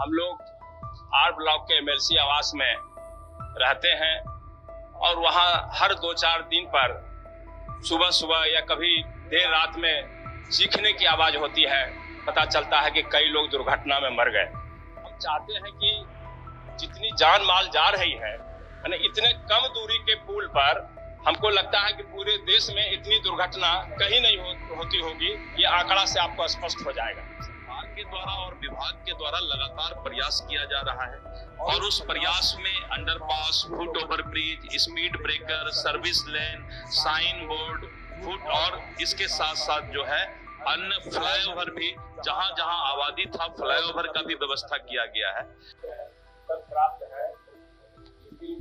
हम लोग R block के एमएलसी आवास में रहते हैं और वहाँ हर 2-4 दिन पर सुबह सुबह या कभी देर रात में चीखने की आवाज होती है। पता चलता है कि कई लोग दुर्घटना में मर गए। हम चाहते हैं कि जितनी जान माल जा रही है, यानी इतने कम दूरी के पुल पर हमको लगता है कि पूरे देश में इतनी दुर्घटना कहीं नहीं होती होगी। ये आंकड़ा से आपको स्पष्ट हो जाएगा। सरकार के द्वारा और विभाग के द्वारा लगातार प्रयास किया जा रहा है और उस प्रयास में underpass, foot over bridge, speed breaker, service lane, sign board, foot और इसके साथ साथ जो है अन्य फ्लाईओवर भी जहां जहां आबादी था फ्लाईओवर का भी व्यवस्था किया गया है। प्राप्त है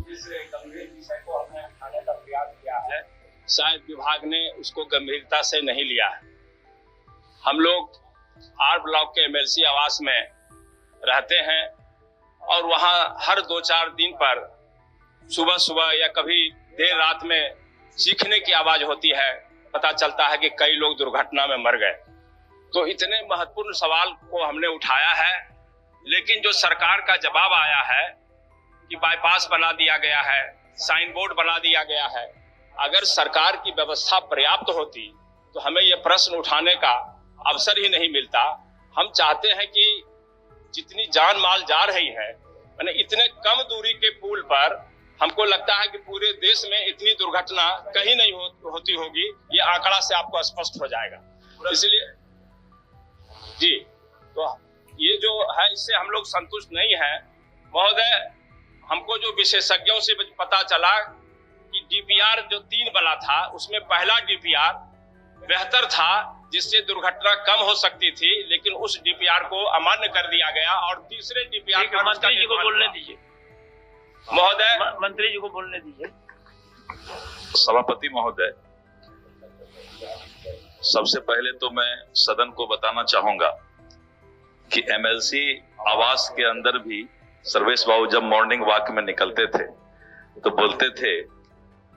इस गंभीर विषय को हमने उठाने का प्रयास किया है, शायद विभाग ने उसको गंभीरता से नहीं लिया है। हम लोग आर ब्लॉक के एमएलसी आवास में रहते हैं और वहाँ हर 2-4 दिन पर सुबह सुबह या कभी देर रात में चीखने की आवाज होती है। पता चलता है कि कई लोग दुर्घटना में मर गए। तो इतने महत्वपूर्ण सवाल को हमने उठाया है, लेकिन जो सरकार का जवाब आया है कि बाईपास बना दिया गया है, साइन बोर्ड बना दिया गया है। अगर सरकार की व्यवस्था पर्याप्त होती तो हमें यह प्रश्न उठाने का अवसर ही नहीं मिलता। हम चाहते हैं कि जितनी जान माल जा रही है, यानी इतने कम दूरी के पुल पर हमको लगता है कि पूरे देश में इतनी दुर्घटना कहीं नहीं होती होगी। ये आंकड़ा से आपको स्पष्ट हो जाएगा। इसलिए जी, तो ये जो है इससे हम लोग संतुष्ट नहीं है महोदय। हमको जो विशेषज्ञों से पता चला कि डीपीआर जो 3 बना था, उसमें पहला डीपीआर बेहतर था, जिससे दुर्घटना कम हो सकती थी, लेकिन उस डीपीआर को अमान्य कर दिया गया और तीसरे डीपीआर पर मंत्री जी को बोलने दीजिए। महोदय, मंत्री जी को बोलने दीजिए। सभापति महोदय, सबसे पहले तो मैं सदन को बताना चाहूंगा कि एमएलसी आवास के अंदर भी सर्वेश बाबू जब मॉर्निंग वॉक में निकलते थे तो बोलते थे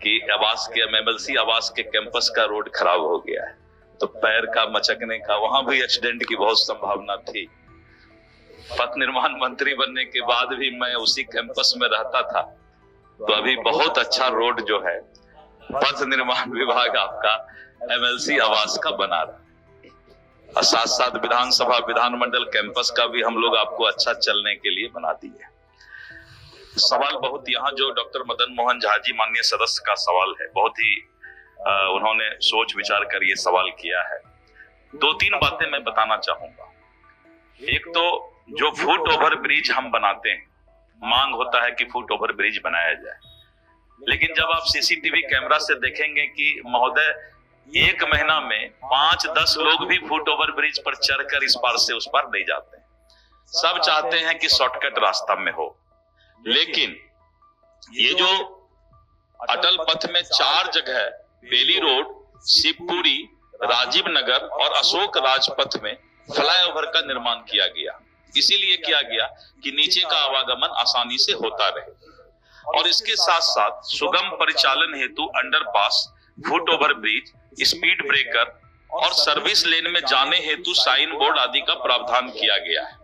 कि आवास के एमएलसी आवास के कैंपस का रोड खराब हो गया है, तो पैर का मचकने का, वहां भी एक्सीडेंट की बहुत संभावना थी। पथ निर्माण मंत्री बनने के बाद भी मैं उसी कैंपस में रहता था, तो अभी बहुत अच्छा रोड जो है पथ निर्माण विभाग आपका एमएलसी आवास का बना रहा है। और साथ साथ विधानसभा विधानमंडल कैंपस का भी हम लोग आपको अच्छा चलने के लिए बना दिए। सवाल बहुत यहाँ जो डॉक्टर मदन मोहन झा जी माननीय सदस्य का सवाल है, बहुत ही उन्होंने सोच विचार कर ये सवाल किया है। 2-3 बातें मैं बताना चाहूंगा। एक तो जो फुट ओवर ब्रिज हम बनाते हैं, मांग होता है कि फुट ओवर ब्रिज बनाया जाए, लेकिन जब आप सीसीटीवी कैमरा से देखेंगे कि महोदय 1 महीना में 5-10 लोग भी फुट ओवर ब्रिज पर चढ़कर इस पार से उस पार नहीं जाते हैं। सब चाहते हैं कि शॉर्टकट रास्ता में हो, लेकिन ये जो अटल पथ में 4 जगह बेली रोड, शिवपुरी, राजीव नगर और अशोक राजपथ में फ्लाईओवर का निर्माण किया गया। इसीलिए किया गया कि नीचे का आवागमन आसानी से होता रहे और इसके साथ साथ सुगम परिचालन हेतु underpass, foot over bridge, speed breaker और सर्विस लेन में जाने हेतु साइन बोर्ड आदि का प्रावधान किया गया है।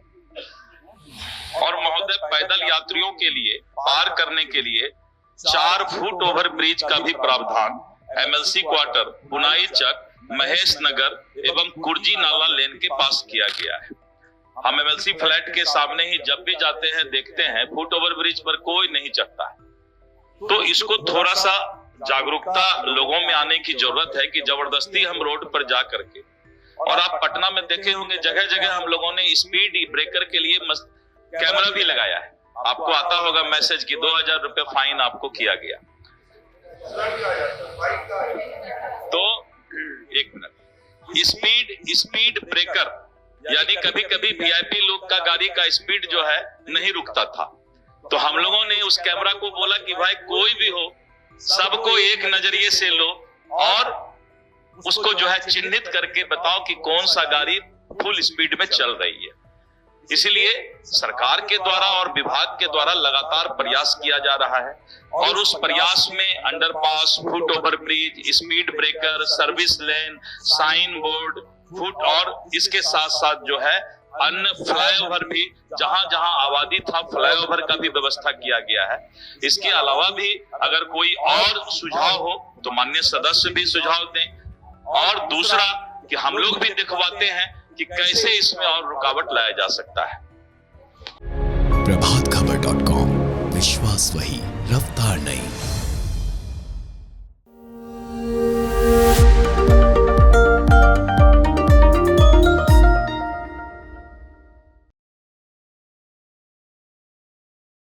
और महोदय, पैदल यात्रियों के लिए पार करने के लिए 4 फुट ओवर ब्रिज का भी प्रावधान एमएलसी क्वार्टर, पुनाई चक, महेश नगर एवं कुर्जी नाला लेन के पास किया गया है। हम एमएलसी फ्लैट के सामने ही जब भी जाते हैं देखते हैं फुट ओवर ब्रिज पर कोई नहीं चढ़ता है। तो इसको थोड़ा सा जागरूकता लोगों में आने की जरूरत है कि जबरदस्ती हम रोड पर जा करके, और आप पटना में देखे होंगे जगह जगह हम लोगों ने स्पीड ब्रेकर के लिए कैमरा भी लगाया है। आपको आता होगा मैसेज कि 2000 रुपए फाइन आपको किया गया। तो 1 मिनट, स्पीड ब्रेकर यानी कभी कभी वीआईपी लोग का गाड़ी का स्पीड जो है नहीं रुकता था, तो हम लोगों ने उस कैमरा को बोला कि भाई कोई भी हो, सबको एक नजरिए से लो और उसको जो है चिन्हित करके बताओ कि कौन सा गाड़ी फुल स्पीड में चल रही है। इसलिए सरकार के द्वारा और विभाग के द्वारा लगातार प्रयास किया जा रहा है और उस प्रयास में underpass, foot over bridge, speed breaker, service lane, sign board, foot और इसके साथ साथ जो है अन्य फ्लाईओवर भी जहां जहां आबादी था फ्लाईओवर का भी व्यवस्था किया गया है। इसके अलावा भी अगर कोई और सुझाव हो तो माननीय सदस्य भी सुझाव दें। और दूसरा कि हम लोग भी दिखवाते हैं कि कैसे इसमें और रुकावट लाया जा सकता है। प्रभातखबर.com, विश्वास वही, रफ्तार नहीं।